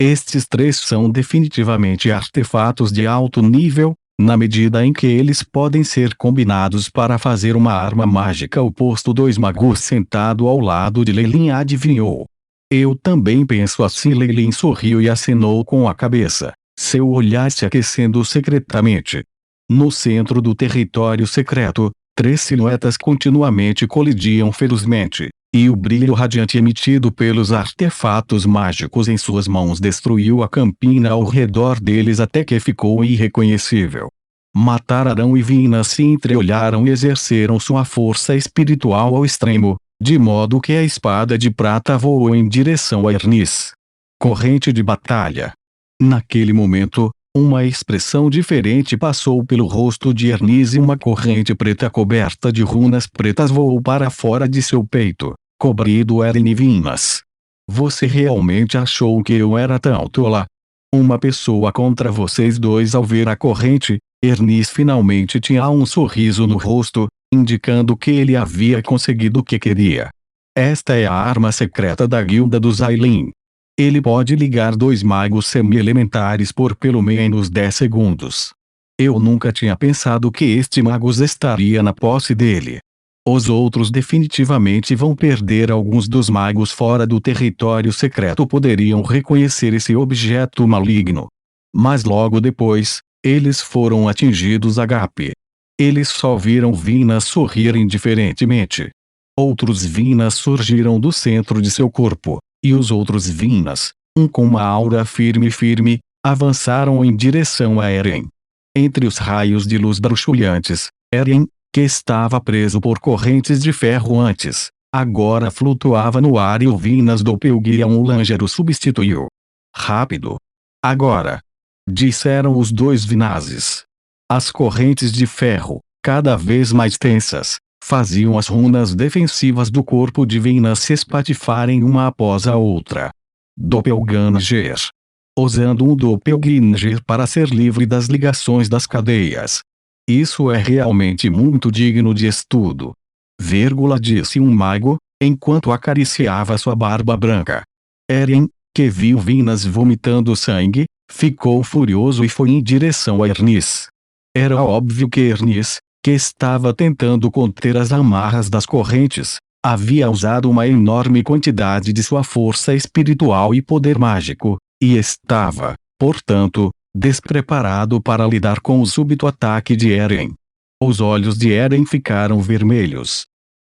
Estes três são definitivamente artefatos de alto nível, na medida em que eles podem ser combinados para fazer uma arma mágica. O posto 2 magos sentado ao lado de Leilin adivinhou. Eu também penso assim. Leilin sorriu e acenou com a cabeça, seu olhar se aquecendo secretamente. No centro do território secreto, três silhuetas continuamente colidiam ferozmente, e o brilho radiante emitido pelos artefatos mágicos em suas mãos destruiu a campina ao redor deles até que ficou irreconhecível. Matar Arão e Vina se entreolharam e exerceram sua força espiritual ao extremo, de modo que a espada de prata voou em direção a Ernis. Corrente de batalha. Naquele momento, uma expressão diferente passou pelo rosto de Ernis e uma corrente preta coberta de runas pretas voou para fora de seu peito, cobrindo Eren e Vinas. Você realmente achou que eu era tão tola? Uma pessoa contra vocês dois. Ao ver a corrente, Ernis finalmente tinha um sorriso no rosto, indicando que ele havia conseguido o que queria. Esta é a arma secreta da guilda dos Ailin. Ele pode ligar dois magos semi-elementares por pelo menos 10 segundos. Eu nunca tinha pensado que este magos estaria na posse dele. Os outros definitivamente vão perder. Alguns dos magos fora do território secreto poderiam reconhecer esse objeto maligno. Mas logo depois, eles foram atingidos. HP. Eles só viram Vinas sorrir indiferentemente. Outros Vinas surgiram do centro de seu corpo, e os outros Vinas, um com uma aura firme, avançaram em direção a Eren. Entre os raios de luz bruxuleantes, Eren, que estava preso por correntes de ferro antes, agora flutuava no ar e o Vinas Doppelgänger Langer o substituiu. Rápido! Agora! Disseram os dois Vinazes. As correntes de ferro, cada vez mais tensas, faziam as runas defensivas do corpo de Vinas se espatifarem uma após a outra. Doppelganger. Usando um Doppelganger para ser livre das ligações das cadeias. Isso é realmente muito digno de estudo. Disse um mago, enquanto acariciava sua barba branca. Eren, que viu Vinas vomitando sangue, ficou furioso e foi em direção a Ernis. Era óbvio que Ernis, que estava tentando conter as amarras das correntes, havia usado uma enorme quantidade de sua força espiritual e poder mágico, e estava, portanto, despreparado para lidar com o súbito ataque de Eren. Os olhos de Eren ficaram vermelhos.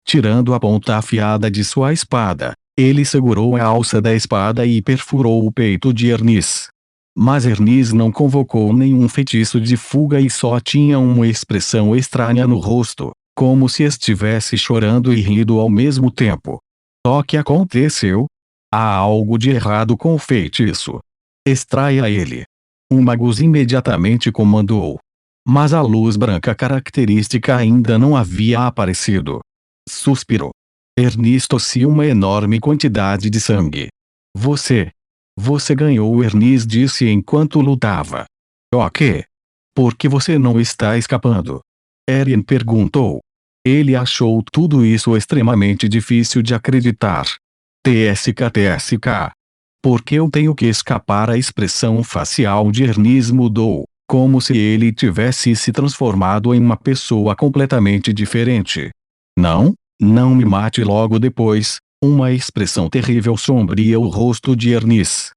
Tirando a ponta afiada de sua espada, ele segurou a alça da espada e perfurou o peito de Ernis. Mas Ernis não convocou nenhum feitiço de fuga e só tinha uma expressão estranha no rosto, como se estivesse chorando e rindo ao mesmo tempo. O que aconteceu? Há algo de errado com o feitiço. Extraia ele. O magus imediatamente comandou. Mas a luz branca característica ainda não havia aparecido. Suspirou. Ernis tossiu uma enorme quantidade de sangue. Você ganhou. Ernis disse enquanto lutava. O quê? Por que você não está escapando? Eren perguntou. Ele achou tudo isso extremamente difícil de acreditar. TSK. Por que eu tenho que escapar? A expressão facial de Ernis mudou, como se ele tivesse se transformado em uma pessoa completamente diferente. Não me mate. Logo depois, uma expressão terrível sombria o rosto de Ernis.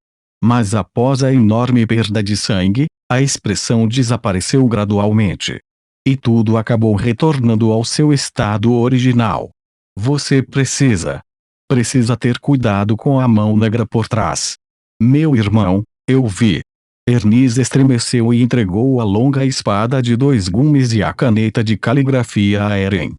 Mas após a enorme perda de sangue, a expressão desapareceu gradualmente. E tudo acabou retornando ao seu estado original. Você precisa ter cuidado com a mão negra por trás. Meu irmão, eu vi. Ernis estremeceu e entregou a longa espada de 2 gumes e a caneta de caligrafia a Eren.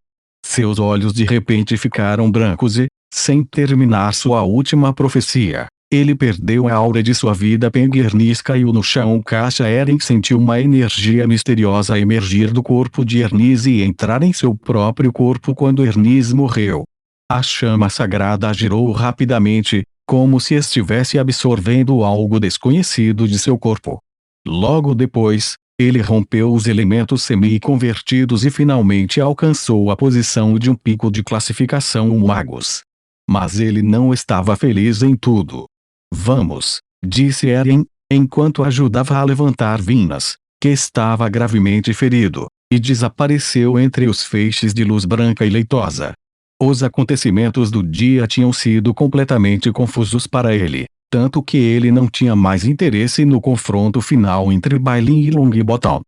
Seus olhos de repente ficaram brancos e, sem terminar sua última profecia, ele perdeu a aura de sua vida. Ernis caiu no chão. Eren sentiu uma energia misteriosa emergir do corpo de Ernis e entrar em seu próprio corpo quando Ernis morreu. A chama sagrada girou rapidamente, como se estivesse absorvendo algo desconhecido de seu corpo. Logo depois, ele rompeu os elementos semi-convertidos e finalmente alcançou a posição de um pico de classificação magos. Mas ele não estava feliz em tudo. Vamos, disse Eren, enquanto ajudava a levantar Vinas, que estava gravemente ferido, e desapareceu entre os feixes de luz branca e leitosa. Os acontecimentos do dia tinham sido completamente confusos para ele, tanto que ele não tinha mais interesse no confronto final entre Bailin e Longbottom.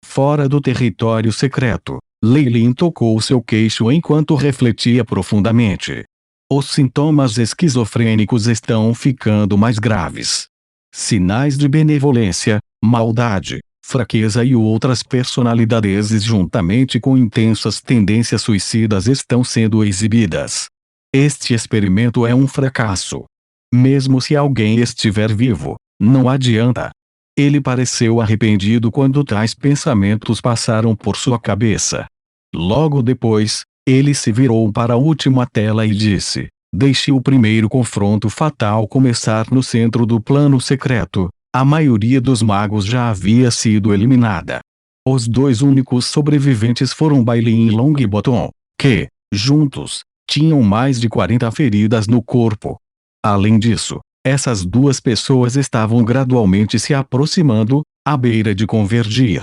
Fora do território secreto, Lei Lin tocou seu queixo enquanto refletia profundamente. Os sintomas esquizofrênicos estão ficando mais graves. Sinais de benevolência, maldade, fraqueza e outras personalidades juntamente com intensas tendências suicidas estão sendo exibidas. Este experimento é um fracasso. Mesmo se alguém estiver vivo, não adianta. Ele pareceu arrependido quando tais pensamentos passaram por sua cabeça. Logo depois, ele se virou para a última tela e disse: deixe o primeiro confronto fatal começar no centro do plano secreto. A maioria dos magos já havia sido eliminada. Os dois únicos sobreviventes foram Bailin e Longbottom, que, juntos, tinham mais de 40 feridas no corpo. Além disso, essas duas pessoas estavam gradualmente se aproximando, à beira de convergir.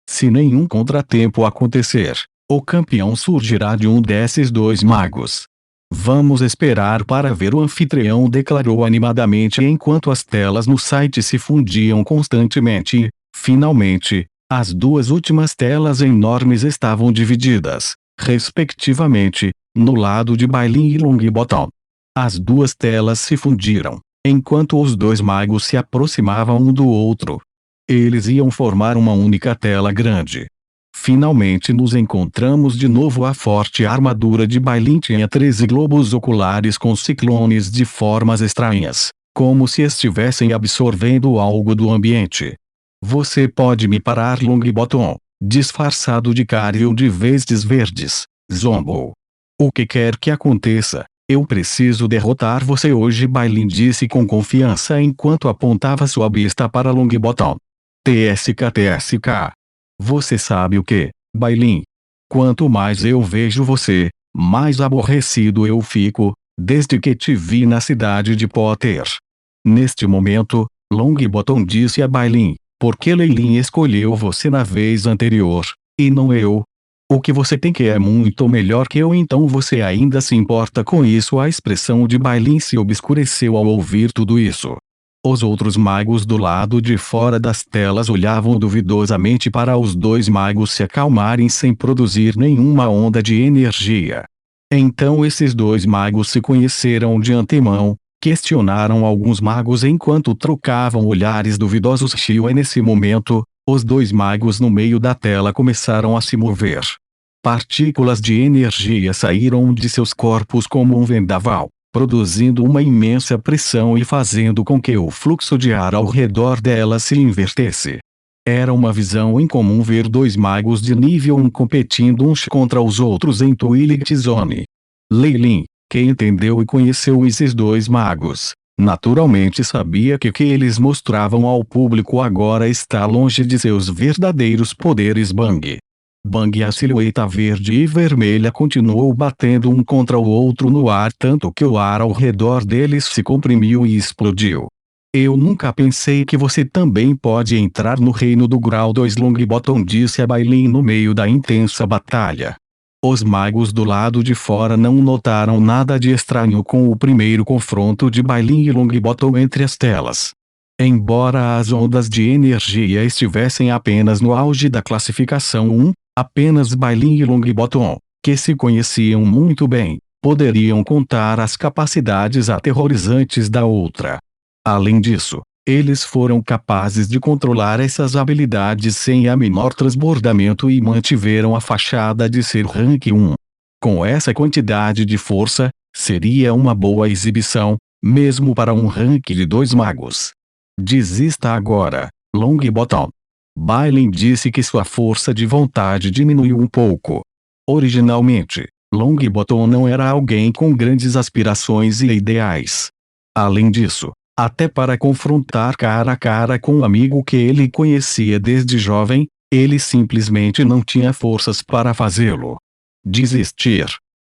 Se nenhum contratempo acontecer, o campeão surgirá de um desses dois magos. Vamos esperar para ver, o anfitrião declarou animadamente enquanto as telas no site se fundiam constantemente e, finalmente, as duas últimas telas enormes estavam divididas, respectivamente, no lado de Bailin e Longbottom. As duas telas se fundiram, enquanto os dois magos se aproximavam um do outro. Eles iam formar uma única tela grande. Finalmente nos encontramos de novo. A forte armadura de Bailin tinha 13 globos oculares com ciclones de formas estranhas, como se estivessem absorvendo algo do ambiente. Você pode me parar, Longbottom, disfarçado de Caril de vestes verdes, zombou. O que quer que aconteça, eu preciso derrotar você hoje, Bailin disse com confiança enquanto apontava sua vista para Longbottom. TSK. Você sabe o que, Bailin? Quanto mais eu vejo você, mais aborrecido eu fico, desde que te vi na cidade de Potter. Neste momento, Longbottom disse a Bailin: por que Lei Lin escolheu você na vez anterior, e não eu? O que você tem que é muito melhor que eu, então você ainda se importa com isso? A expressão de Bailin se obscureceu ao ouvir tudo isso. Os outros magos do lado de fora das telas olhavam duvidosamente para os dois magos se acalmarem sem produzir nenhuma onda de energia. Então esses dois magos se conheceram de antemão, questionaram alguns magos enquanto trocavam olhares duvidosos. Nesse momento, os dois magos no meio da tela começaram a se mover. Partículas de energia saíram de seus corpos como um vendaval, produzindo uma imensa pressão e fazendo com que o fluxo de ar ao redor dela se invertesse. Era uma visão incomum ver dois magos de nível 1 competindo uns contra os outros em Twilight Zone. Lei Lin, que entendeu e conheceu esses dois magos, naturalmente sabia que o que eles mostravam ao público agora está longe de seus verdadeiros poderes. Bang! Bang! A silhueta verde e vermelha continuou batendo um contra o outro no ar, tanto que o ar ao redor deles se comprimiu e explodiu. Eu nunca pensei que você também pode entrar no reino do grau 2, Longbottom disse a Bailin no meio da intensa batalha. Os magos do lado de fora não notaram nada de estranho com o primeiro confronto de Bailin e Longbottom entre as telas. Embora as ondas de energia estivessem apenas no auge da classificação 1, apenas Bailin e Longbottom, que se conheciam muito bem, poderiam contar as capacidades aterrorizantes da outra. Além disso, eles foram capazes de controlar essas habilidades sem a menor transbordamento e mantiveram a fachada de ser rank 1. Com essa quantidade de força, seria uma boa exibição, mesmo para um rank de 2 magos. Desista agora, Longbottom. Bailin disse que sua força de vontade diminuiu um pouco. Originalmente, Longbottom não era alguém com grandes aspirações e ideais. Além disso, até para confrontar cara a cara com um amigo que ele conhecia desde jovem, ele simplesmente não tinha forças para fazê-lo. Desistir.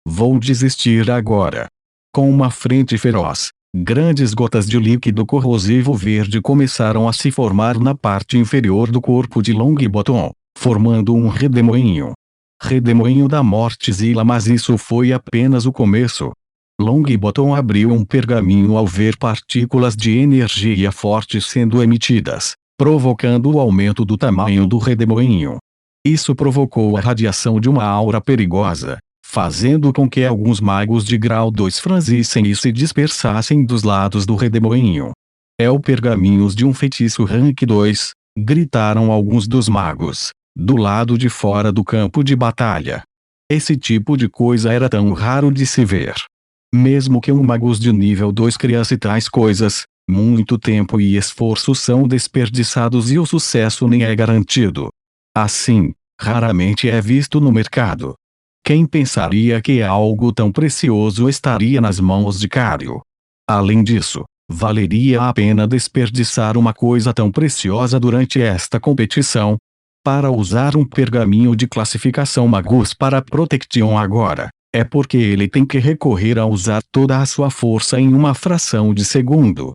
Vou desistir agora. Com uma frente feroz, Grandes gotas de líquido corrosivo verde começaram a se formar na parte inferior do corpo de Longbottom, formando um redemoinho. Redemoinho da morte Zilla, mas isso foi apenas o começo. Longbottom abriu um pergaminho ao ver partículas de energia forte sendo emitidas, provocando o aumento do tamanho do redemoinho. Isso provocou a radiação de uma aura perigosa, fazendo com que alguns magos de grau 2 franzissem e se dispersassem dos lados do redemoinho. É o pergaminhos de um feitiço rank 2, gritaram alguns dos magos, do lado de fora do campo de batalha. Esse tipo de coisa era tão raro de se ver. Mesmo que um magus de nível 2 criasse tais coisas, muito tempo e esforço são desperdiçados e o sucesso nem é garantido. Assim, raramente é visto no mercado. Quem pensaria que algo tão precioso estaria nas mãos de Cario? Além disso, valeria a pena desperdiçar uma coisa tão preciosa durante esta competição? Para usar um pergaminho de classificação Magus para Protection agora, é porque ele tem que recorrer a usar toda a sua força em uma fração de segundo.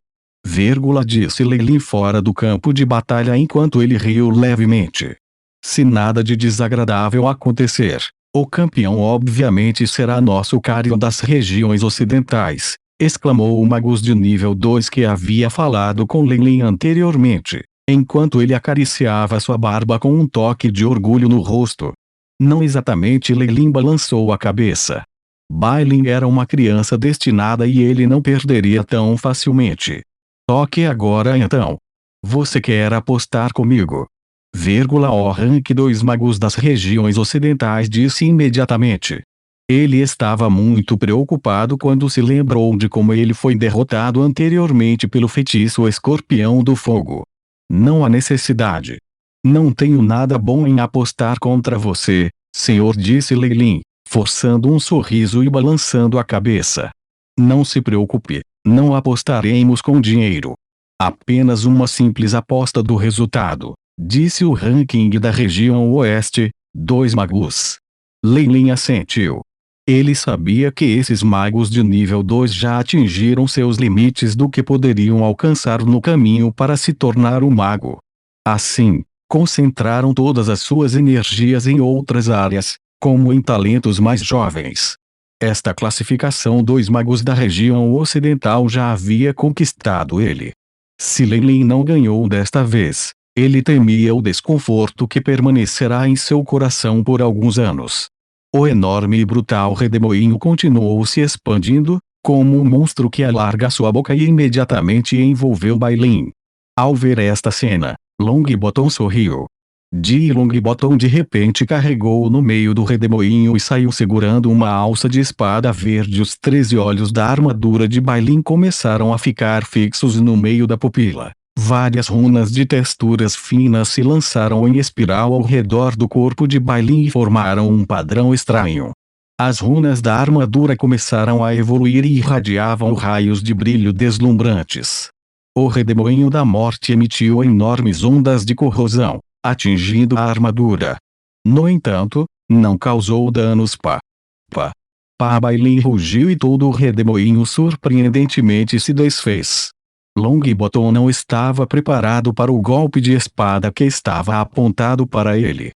Disse Lei fora do campo de batalha enquanto ele riu levemente. Se nada de desagradável acontecer, o campeão obviamente será nosso Cario das regiões ocidentais, exclamou o magus de nível 2 que havia falado com Lei anteriormente, enquanto ele acariciava sua barba com um toque de orgulho no rosto. Não exatamente. Lei balançou a cabeça. Bailin era uma criança destinada e ele não perderia tão facilmente. Toque agora então. Você quer apostar comigo? O rank 2 magos das regiões ocidentais disse imediatamente. Ele estava muito preocupado quando se lembrou de como ele foi derrotado anteriormente pelo feitiço Escorpião do Fogo. Não há necessidade. Não tenho nada bom em apostar contra você, senhor, disse Lei, forçando um sorriso e balançando a cabeça. Não se preocupe, não apostaremos com dinheiro. Apenas uma simples aposta do resultado, disse o ranking da região oeste, 2 magus. Lei assentiu. Ele sabia que esses magos de nível 2 já atingiram seus limites do que poderiam alcançar no caminho para se tornar um mago. Assim, concentraram todas as suas energias em outras áreas, como em talentos mais jovens. Esta classificação 2 magos da região ocidental já havia conquistado ele. Se Lei não ganhou desta vez, ele temia o desconforto que permanecerá em seu coração por alguns anos. O enorme e brutal redemoinho continuou se expandindo, como um monstro que alarga sua boca e imediatamente envolveu Bailin. Ao ver esta cena, Longbottom sorriu. Longbottom de repente carregou no meio do redemoinho e saiu segurando uma alça de espada verde. Os 13 olhos da armadura de Bailin começaram a ficar fixos no meio da pupila. Várias runas de texturas finas se lançaram em espiral ao redor do corpo de Bailin e formaram um padrão estranho. As runas da armadura começaram a evoluir e irradiavam raios de brilho deslumbrantes. O redemoinho da morte emitiu enormes ondas de corrosão, atingindo a armadura. No entanto, não causou danos. Bailin rugiu e todo o redemoinho surpreendentemente se desfez. Longbottom não estava preparado para o golpe de espada que estava apontado para ele.